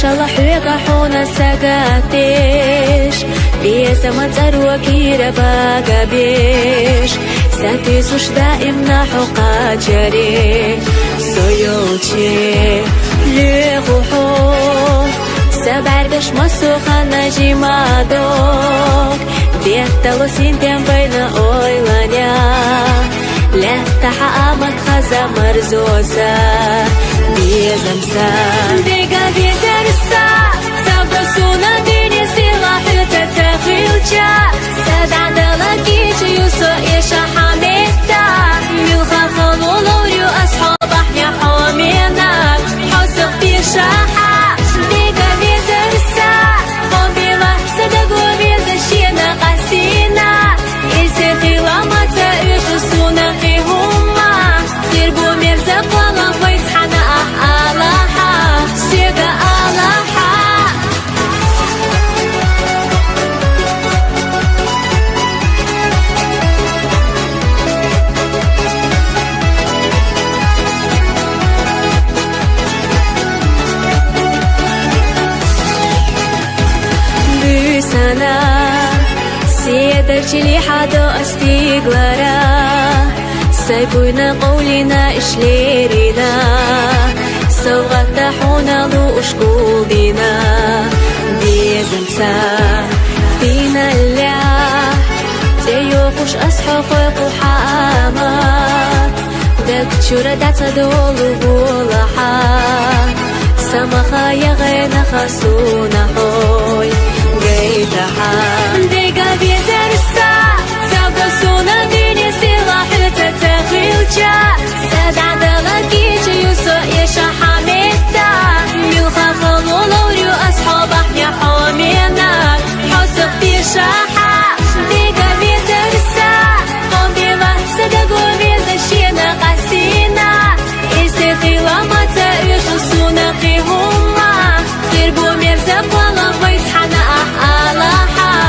Шалахуга хуна сагатеш Беса мацар вакира багабеш Сати сушда имна хуқачаре Соёлче лехухо Сабардаш масуха нажимадок Беттало синтем байна ойланя Лехтаха амак хаза марзоса Безамса Дега безарса Сабрасуна дыни сила Хыта тахилча Сададала кичи юсо иша хамета Милха халулурю асхабах я хамена Хосук бишаха Дега безарса Хобила садагу безащина Касина Иси хиламата Ишу суна хихума Хирбу мерза плала Вайцхана Аллаха Сега Аллаха Бюсана Седачили хадо астиглара Сайбуйна قولنا إشليرنا سوغتحونا لو أشكولنا بيزمسا بينا اللع تيوخوش أسحقق حامات دك شورا داتا دولو بولحا سمخا يغينا خسونا حوي جيتحا ديقا بيزرسا سوغسونا ديني سلاح تتخيلجا سدعدلا كيجي يوسو يشا حميتا ميلخا خلولوريو أصحابح يا حامينا حوسق بيشاحا ديقا بيزرسا قنبيلا سدقو بيزشينا قاسينا إيسي خيلامتا يشوسونا قيهوما خيربو ميرزا بوالا ويتحنا أحالاحا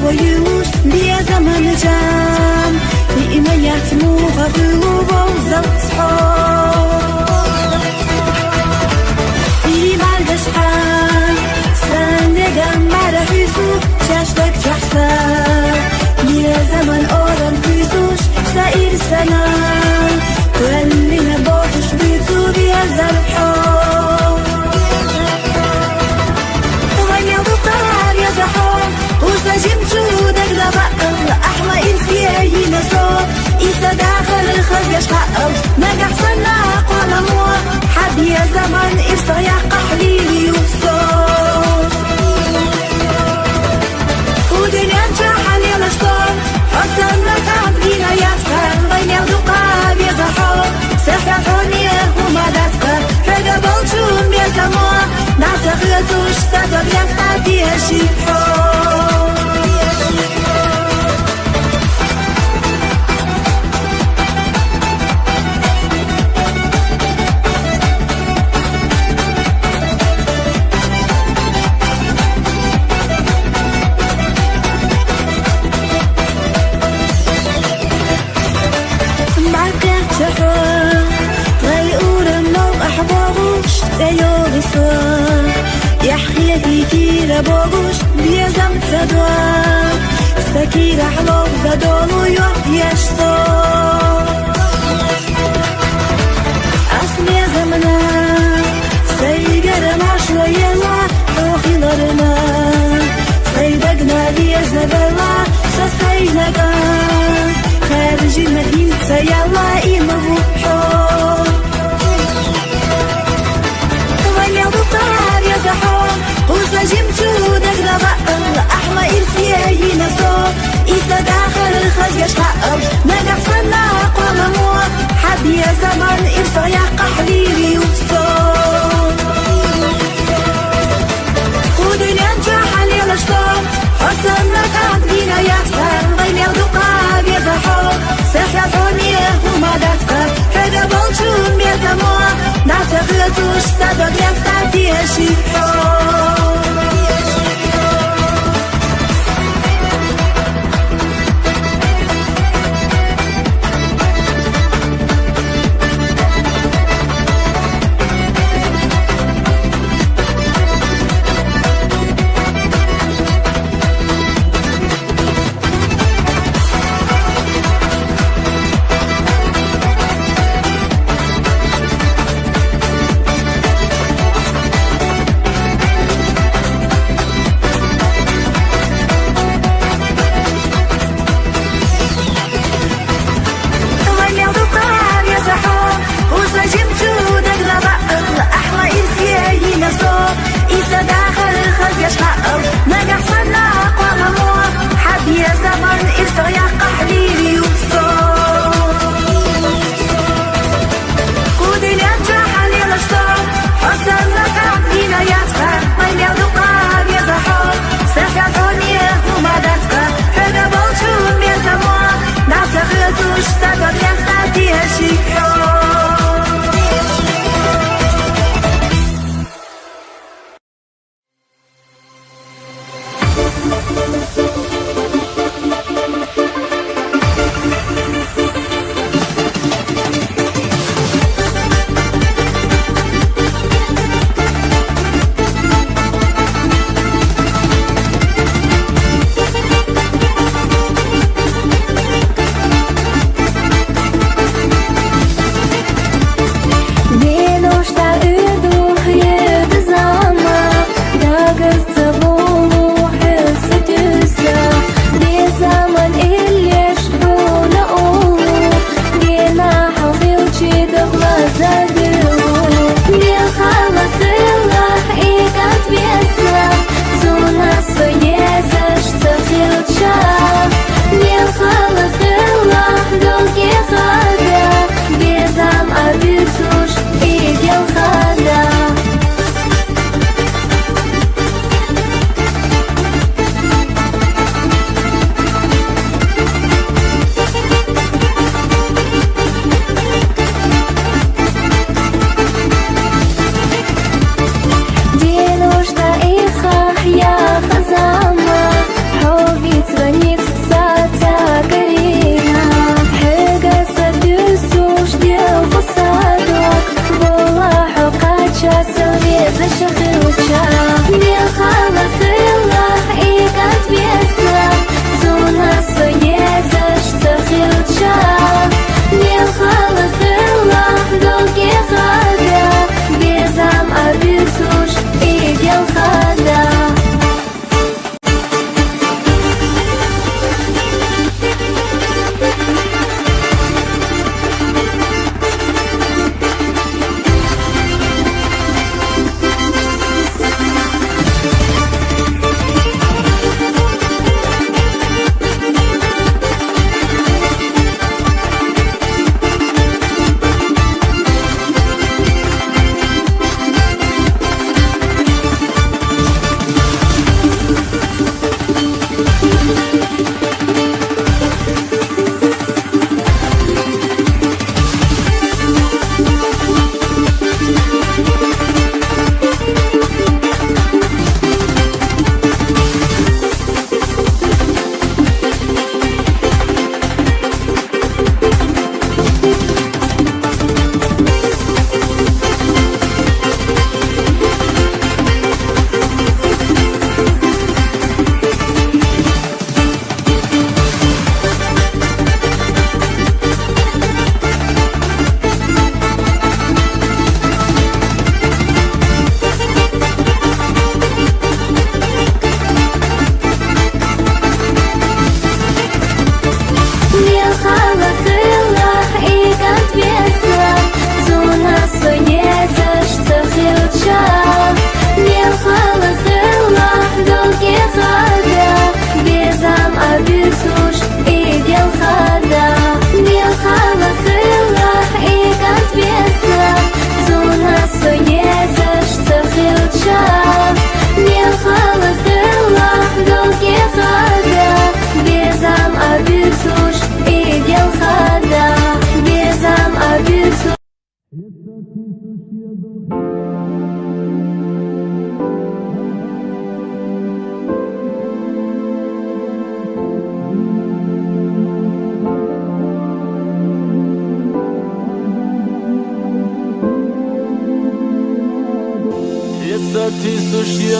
ويوش بيا زمن جام في إيمانيات موغا غلوب وزوت صحاب في مالدش حال سندقام معرفيسو شاشتك جحسا بيا زمن أورم بيسوش سائر السنة تولينا بوحش بيتو بيا زرحاب وغني وضطار يا زحام وسجم جودك لبقل أحلى إنسيه نصاب إيسا داخل الخزيش حقل نجح صنع قول موا حب يا زمن إرسا يا قحليلي وصاب ودنيا انجحل يا لشطار حسن لك عبدينا يا تخال غني ودقاب يا زحام سحر حونيه وما داتك حاجة بلجوم يا زموا نعتقدوش صدق يا فتاتي يا شيحو بوغوش بيزم تدوان سكير حلوب زدولو يوحيش صوت أصلي زمنا سيقر مع شوية لا روحي لرنا سيدقنا لي زبلا سسينقا خارجي مدينة سيلا إيمهو غني وضطار يا زحام وسجم جودك لبقل أحلى إرسيه نصاب إيسا داخل الخزيش حقل نجح صنع قول موا حب يا زمن إرسا يا قحليلي وصاب ودنيا انجحل يا لشطاب حسن لك عبدينا يا تخال غيني ودقاب يا زحام سحر حونيه وما داتك حاجة بلجوم يا زموا نعتقدوش صدق يا فتاتي يا شيحو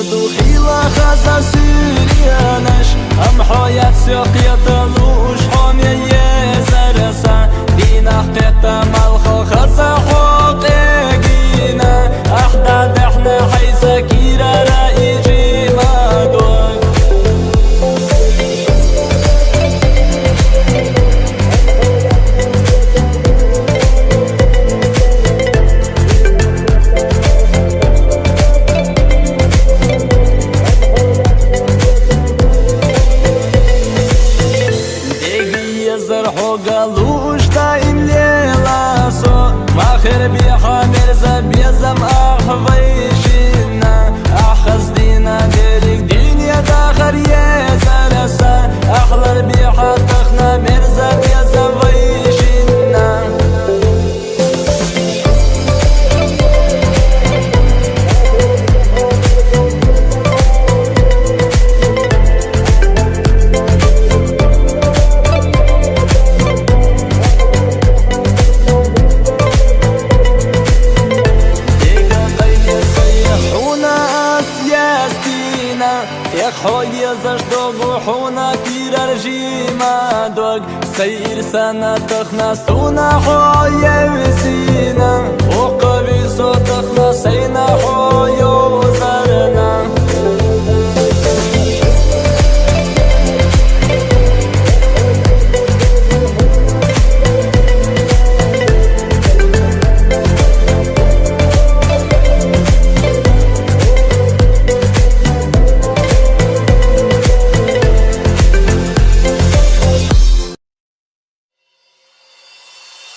دوخيلة خزا سوريانش أم حياة سيقية لوش حامي يزرسا دينا حقيقة مالخو خزا حقيقينا أحداد احنا حيث كيرا رأيجي ما دوك قالوش دايم ليلة سو ما خير بيها مرزا بيزم أخويشنا أخذ دينا ديرك دنيا داخر يزرسا أخلر بيها تخنا مرزا بيزم ويشنا يخوي زشدوغ حونا كير رجيما دوغ سير سنة تخنا سونا خوي وسينا وقوي صوتخنا